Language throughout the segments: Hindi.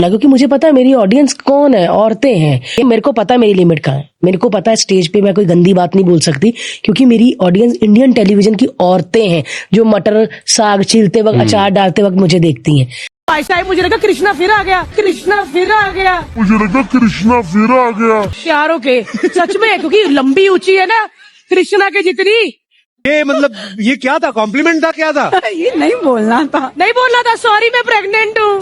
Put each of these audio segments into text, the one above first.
क्योंकि मुझे पता है मेरी ऑडियंस कौन है, औरतें हैं। मेरे को पता है मेरी लिमिट कहाँ है। मेरे को पता है स्टेज पे मैं कोई गंदी बात नहीं बोल सकती, क्योंकि मेरी ऑडियंस इंडियन टेलीविजन की औरतें हैं जो मटर साग छीलते वक्त, अचार डालते वक्त मुझे देखती हैं। मुझे लगा कृष्णा फिर आ गया, कृष्णा फिर आ गया, मुझे लगा कृष्णा फिर आ गया। प्यारों के सच में, क्योंकि लंबी ऊंची है ना कृष्णा के जितनी। ये मतलब ये क्या था, कॉम्प्लीमेंट था, क्या था? ये नहीं बोलना था, सॉरी मैं प्रेग्नेंट हूँ।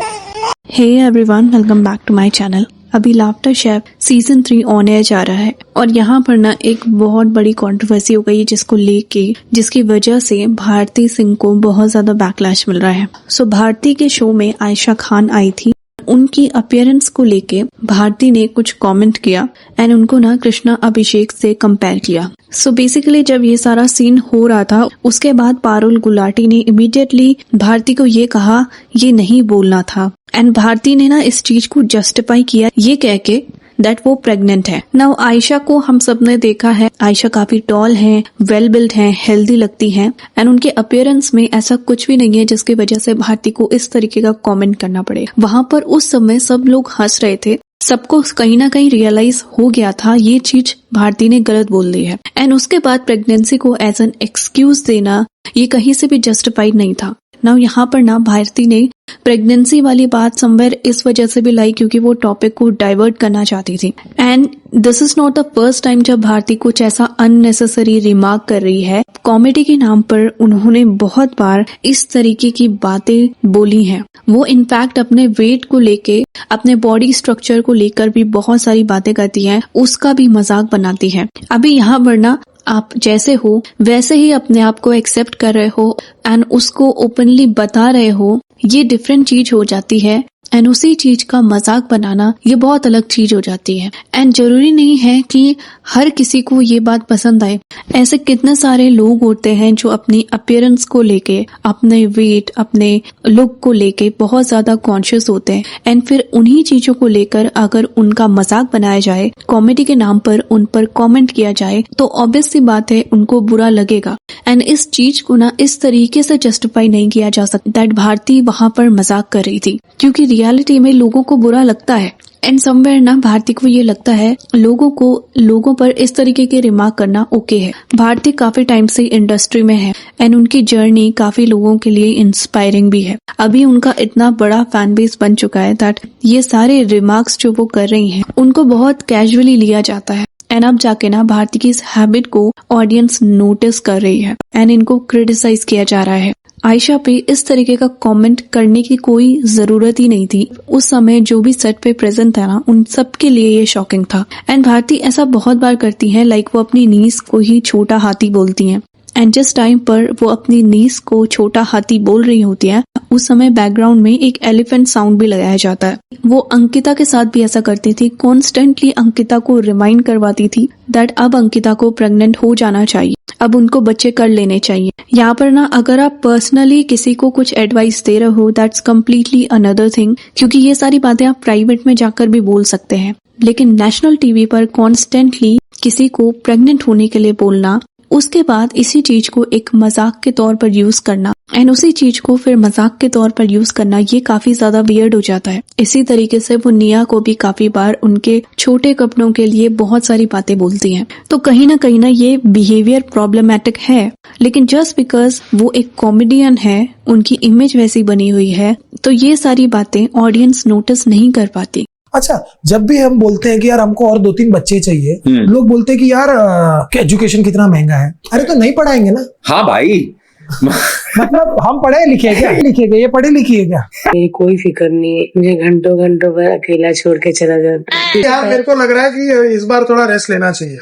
Hey everyone, welcome back to my channel. अभी laughter chef season 3 on air जा रहा है और यहाँ पर ना एक बहुत बड़ी कंट्रोवर्सी हो गई है जिसको लेके, जिसकी वजह से भारती सिंह को बहुत ज्यादा बैकलैश मिल रहा है। सो भारती के शो में आयशा खान आई थी। उनकी अपीयरेंस को लेके भारती ने कुछ कमेंट किया एंड उनको ना कृष्णा अभिषेक से कंपेयर किया। सो बेसिकली जब ये सारा सीन हो रहा था, उसके बाद पारुल गुलाटी ने इमीडिएटली भारती को ये कहा ये नहीं बोलना था एंड भारती ने ना इस चीज को जस्टिफाई किया ये कह के दैट वो प्रेग्नेंट है। नाउ आयशा को हम सब ने देखा है, आयशा काफी टॉल है, वेल बिल्ड है, हेल्दी लगती है एंड उनके अपीयरेंस में ऐसा कुछ भी नहीं है जिसकी वजह से भारती को इस तरीके का कमेंट करना पड़े। वहां पर उस समय सब लोग हंस रहे थे, सबको कहीं ना कहीं रियलाइज हो गया था ये चीज भारती ने गलत बोल दी है एंड उसके बाद प्रेगनेंसी को एज एन एक्सक्यूज देना ये कहीं से भी जस्टिफाइड नहीं था। नाउ यहाँ पर ना भारती ने प्रेगनेंसी वाली बात समवेयर इस वजह से भी लाई क्योंकि वो टॉपिक को डाइवर्ट करना चाहती थी and this is not the first time जब भारती कुछ ऐसा अननेसेसरी रिमार्क कर रही है। कॉमेडी के नाम पर उन्होंने बहुत बार इस तरीके की बातें बोली हैं। वो इनफैक्ट अपने वेट को लेके, अपने बॉडी स्ट्रक्चर को लेकर भी बहुत सारी बातें करती है, उसका भी मजाक बनाती है। अभी यहाँ पर ना आप जैसे हो वैसे ही अपने आप को एक्सेप्ट कर रहे हो एंड उसको ओपनली बता रहे हो, ये डिफरेंट चीज हो जाती है एंड उसी चीज का मजाक बनाना ये बहुत अलग चीज हो जाती है एंड जरूरी नहीं है कि हर किसी को ये बात पसंद आए। ऐसे कितने सारे लोग होते हैं जो अपनी अपीयरेंस को लेके, अपने वेट, अपने लुक को लेके बहुत ज्यादा कॉन्शियस होते हैं एंड फिर उन्हीं चीजों को लेकर अगर उनका मजाक बनाया जाए, कॉमेडी के नाम पर उन पर कॉमेंट किया जाए तो ऑब्वियस सी बात है उनको बुरा लगेगा एंड इस चीज को ना इस तरीके से जस्टिफाई नहीं किया जा सकता दैट भारती वहां पर मजाक कर रही थी, क्योंकि रियलिटी में लोगों को बुरा लगता है एंड समवेयर ना भारती को ये लगता है लोगों पर इस तरीके के रिमार्क करना ओके है। भारती काफी टाइम से इंडस्ट्री में है एंड उनकी जर्नी काफी लोगों के लिए इंस्पायरिंग भी है। अभी उनका इतना बड़ा फैन बेस बन चुका है दैट ये सारे रिमार्क्स जो वो कर रही हैं उनको बहुत कैजुअली लिया जाता है एंड अब जाके ना भारती की इस हैबिट को ऑडियंस नोटिस कर रही है एंड इनको क्रिटिसाइज किया जा रहा है। आयशा पे इस तरीके का कमेंट करने की कोई जरूरत ही नहीं थी। उस समय जो भी सेट पे प्रेजेंट था ना, उन सब के लिए ये शॉकिंग था एंड भारती ऐसा बहुत बार करती है, लाइक वो अपनी नीस को ही छोटा हाथी बोलती हैं एंड जिस टाइम पर वो अपनी नीस को छोटा हाथी बोल रही होती है उस समय बैकग्राउंड में एक एलिफेंट साउंड भी लगाया जाता है। वो अंकिता के साथ भी ऐसा करती थी, कॉन्स्टेंटली अंकिता को रिमाइंड करवाती थी दैट अब अंकिता को प्रेग्नेंट हो जाना चाहिए, अब उनको बच्चे कर लेने चाहिए। यहाँ पर ना अगर आप पर्सनली किसी को कुछ एडवाइस दे रहे हो दैट्स कम्प्लीटली अनदर थिंग, क्योंकि ये सारी बातें आप प्राइवेट में जाकर भी बोल सकते हैं, लेकिन नेशनल टीवी पर कॉन्स्टेंटली किसी को प्रेग्नेंट होने के लिए बोलना, उसके बाद इसी चीज को एक मजाक के तौर पर यूज करना एंड उसी चीज को फिर मजाक के तौर पर यूज करना, ये काफी ज्यादा वियर्ड हो जाता है। इसी तरीके से वो निया को भी काफी बार उनके छोटे कपड़ों के लिए बहुत सारी बातें बोलती हैं। तो कहीं ना ये बिहेवियर प्रॉब्लमेटिक है, लेकिन जस्ट बिकॉज वो एक कॉमेडियन है, उनकी इमेज वैसी बनी हुई है, तो ये सारी बातें ऑडियंस नोटिस नहीं कर पाती। अच्छा, जब भी हम बोलते हैं कि यार हमको और 2-3 बच्चे चाहिए, लोग बोलते हैं कि यार एजुकेशन कितना महंगा है। अरे तो नहीं पढ़ाएंगे ना। हाँ भाई मतलब हम पढ़े लिखे हैं क्या? ये पढ़े लिखी है क्या? मेरी कोई फिक्र नहीं है, मुझे घंटों पर अकेला छोड़ के चला जाता। यार मेरे को लग रहा है कि इस बार थोड़ा रेस्ट लेना चाहिए।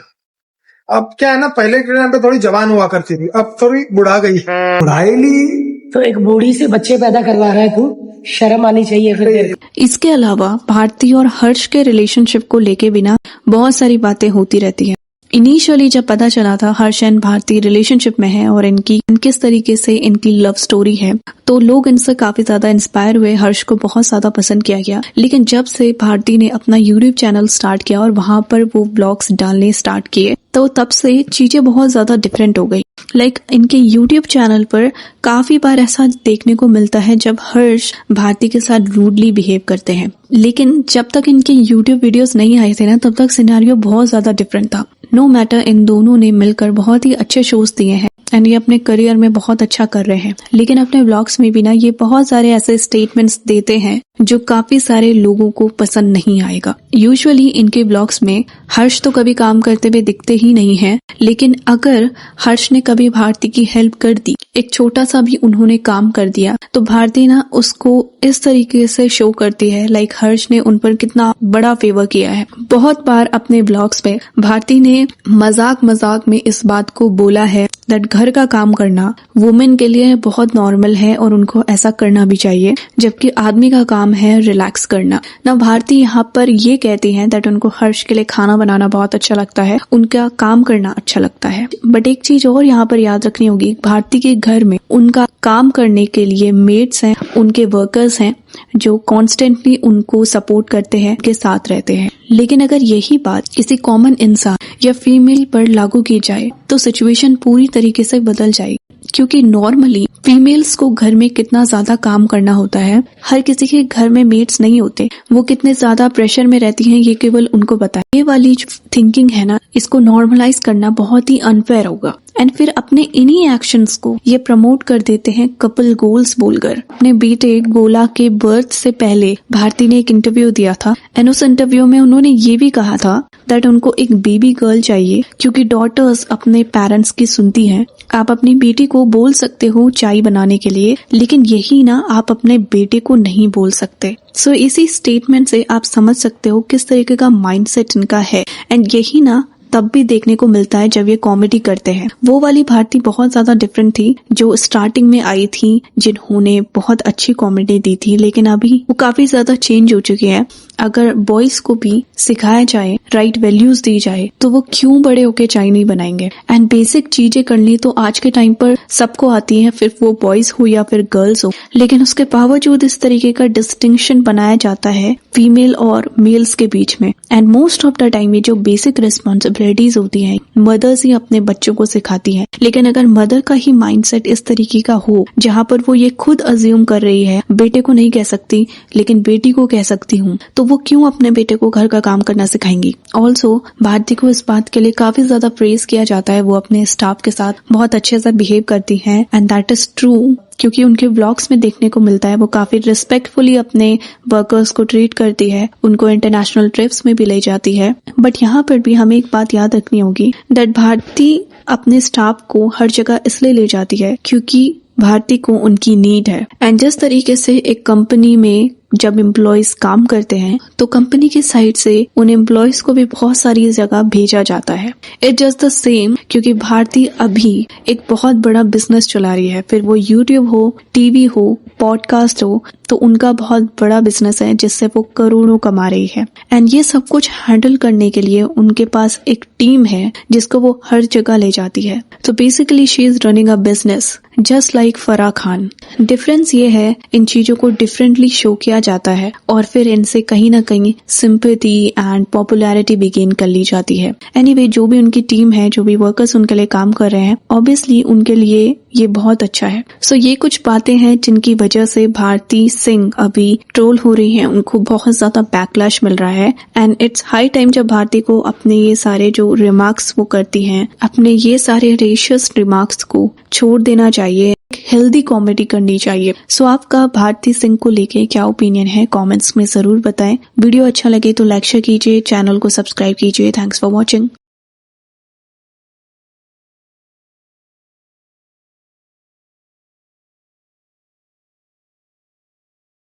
अब क्या है ना, पहले के टाइम पे थोड़ी जवान हुआ करती थी, अब थोड़ी बुढ़ा गई। बुढ़ाई ली तो एक बूढ़ी से बच्चे पैदा करवा रहा है तू, शर्म आनी चाहिए फिर। इसके अलावा भारती और हर्ष के रिलेशनशिप को लेके भी ना बहुत सारी बातें होती रहती है। इनिशियली जब पता चला था हर्ष एंड भारती रिलेशनशिप में है और इनकी किस तरीके से इनकी लव स्टोरी है, तो लोग इनसे काफी ज्यादा इंस्पायर हुए, हर्ष को बहुत ज्यादा पसंद किया गया। लेकिन जब से भारती ने अपना यूट्यूब चैनल स्टार्ट किया और वहां पर वो ब्लॉग्स डालने स्टार्ट किए, तो तब से चीजें बहुत ज्यादा डिफरेंट हो गई लाइक इनके यूट्यूब चैनल पर काफी बार ऐसा देखने को मिलता है जब हर्ष भारती के साथ रूडली बिहेव करते हैं, लेकिन जब तक इनके यूट्यूब वीडियोस नहीं आए थे ना, तब तक सिनेरियो बहुत ज्यादा डिफरेंट था। नो मैटर, इन दोनों ने मिलकर बहुत ही अच्छे शोज दिए हैं एंड ये अपने करियर में बहुत अच्छा कर रहे हैं, लेकिन अपने व्लॉग्स में भी ना ये बहुत सारे ऐसे स्टेटमेंट्स देते हैं जो काफी सारे लोगों को पसंद नहीं आएगा। यूजुअली इनके व्लॉग्स में हर्ष तो कभी काम करते हुए दिखते ही नहीं है, लेकिन अगर हर्ष ने कभी भारती की हेल्प कर दी, एक छोटा सा भी उन्होंने काम कर दिया, तो भारती ना उसको इस तरीके से शो करती है लाइक हर्ष ने उन पर कितना बड़ा फेवर किया है। बहुत बार अपने व्लॉग्स में भारती ने मजाक में इस बात को बोला है दैट घर का काम करना वुमेन के लिए बहुत नॉर्मल है और उनको ऐसा करना भी चाहिए, जबकि आदमी का काम है रिलैक्स करना। ना भारती यहाँ पर ये कहती हैं दैट उनको हर्ष के लिए खाना बनाना बहुत अच्छा लगता है, उनका काम करना अच्छा लगता है। बट एक चीज और यहाँ पर याद रखनी होगी, भारती के घर में उनका काम करने के लिए मेड्स हैं, उनके वर्कर्स हैं जो कॉन्स्टेंटली उनको सपोर्ट करते हैं, के साथ रहते हैं। लेकिन अगर यही बात किसी कॉमन इंसान या फीमेल पर लागू की जाए तो सिचुएशन पूरी तरीके से बदल जाएगी, क्योंकि नॉर्मली फीमेल्स को घर में कितना ज्यादा काम करना होता है, हर किसी के घर में मेड्स नहीं होते, वो कितने ज्यादा प्रेशर में रहती हैं ये केवल उनको पता है। ये वाली जो थिंकिंग है ना, इसको नॉर्मलाइज करना बहुत ही अनफेयर होगा। एंड फिर अपने इन्हीं एक्शंस को ये प्रमोट कर देते हैं कपल गोल्स बोलकर। अपने बेटे गोला के बर्थ से पहले भारती ने एक इंटरव्यू दिया था एंड उस इंटरव्यू में उन्होंने ये भी कहा था दैट उनको एक बेबी गर्ल चाहिए, क्योंकि डॉटर्स अपने पेरेंट्स की सुनती हैं। आप अपनी बेटी को बोल सकते हो चाय बनाने के लिए, लेकिन यही ना आप अपने बेटे को नहीं बोल सकते। सो इसी स्टेटमेंट से आप समझ सकते हो किस तरीके का माइंडसेट इनका है। एंड यही ना तब भी देखने को मिलता है जब ये कॉमेडी करते हैं। वो वाली भारती बहुत ज्यादा डिफरेंट थी जो स्टार्टिंग में आई थी, जिन्होंने बहुत अच्छी कॉमेडी दी थी, लेकिन अभी वो काफी ज्यादा चेंज हो चुकी है। अगर बॉयज को भी सिखाया जाए, राइट वैल्यूज दी जाए, तो वो क्यों बड़े होके चाय नहीं बनाएंगे। एंड बेसिक चीजें करनी तो आज के टाइम पर सबको आती है, फिर वो बॉयज हो या फिर गर्ल्स हो, लेकिन उसके बावजूद इस तरीके का डिस्टिंक्शन बनाया जाता है फीमेल और मेल्स के बीच में। And most of the time ये जो बेसिक रिस्पॉन्सिबिलिटीज होती हैं मदर्स ही अपने बच्चों को सिखाती हैं। लेकिन अगर मदर का ही माइंडसेट इस तरीके का हो जहाँ पर वो ये खुद अज्यूम कर रही है बेटे को नहीं कह सकती लेकिन बेटी को कह सकती हूँ, तो वो क्यों अपने बेटे को घर का काम करना सिखाएंगी। ऑल्सो भारती को इस बात के लिए काफी ज्यादा प्रेज किया जाता है, वो अपने स्टाफ के साथ बहुत अच्छे से बिहेव करती हैं एंड दैट इज ट्रू, क्योंकि उनके व्लॉग्स में देखने को मिलता है वो काफी रिस्पेक्टफुली अपने वर्कर्स को ट्रीट करती है, उनको इंटरनेशनल ट्रिप्स में भी ले जाती है। बट यहाँ पर भी हमें एक बात याद रखनी होगी दैट भारती अपने स्टाफ को हर जगह इसलिए ले जाती है क्योंकि भारती को उनकी नीड है। एंड जिस तरीके से एक कंपनी में जब एम्प्लॉयज काम करते हैं तो कंपनी की साइड से उन एम्प्लॉयज को भी बहुत सारी जगह भेजा जाता है। इट जस्ट द सेम, क्योंकि भारती अभी एक बहुत बड़ा बिजनेस चला रही है, फिर वो यूट्यूब हो, टीवी हो, पॉडकास्ट हो, तो उनका बहुत बड़ा बिजनेस है जिससे वो करोड़ों कमा रही है। एंड ये सब कुछ हैंडल करने के लिए उनके पास एक टीम है जिसको वो हर जगह ले जाती है। तो basically she is running a business just like Farah Khan. Difference ये है इन चीजों को डिफरेंटली शो किया जाता है और फिर इनसे कहीं ना कहीं सिंपैथी एंड पॉपुलैरिटी भी गेन कर ली जाती है। एनीवे, जो भी उनकी टीम है, जो भी वर्कर्स उनके लिए काम कर रहे हैं, ऑब्वियसली उनके लिए ये बहुत अच्छा है। सो ये कुछ बातें हैं जिनकी वजह से भारती सिंह अभी ट्रोल हो रही हैं, उनको बहुत ज्यादा बैकलैश मिल रहा है। एंड इट्स हाई टाइम जब भारती को अपने ये सारे जो रिमार्क्स वो करती हैं, अपने ये सारे रेशियस रिमार्क्स को छोड़ देना चाहिए, हेल्दी कॉमेडी करनी चाहिए। सो आपका भारती सिंह को लेके क्या ओपिनियन है कमेंट्स में जरूर बताएं। वीडियो अच्छा लगे तो लाइक शेयर कीजिए, चैनल को सब्सक्राइब कीजिए। Thanks for watching.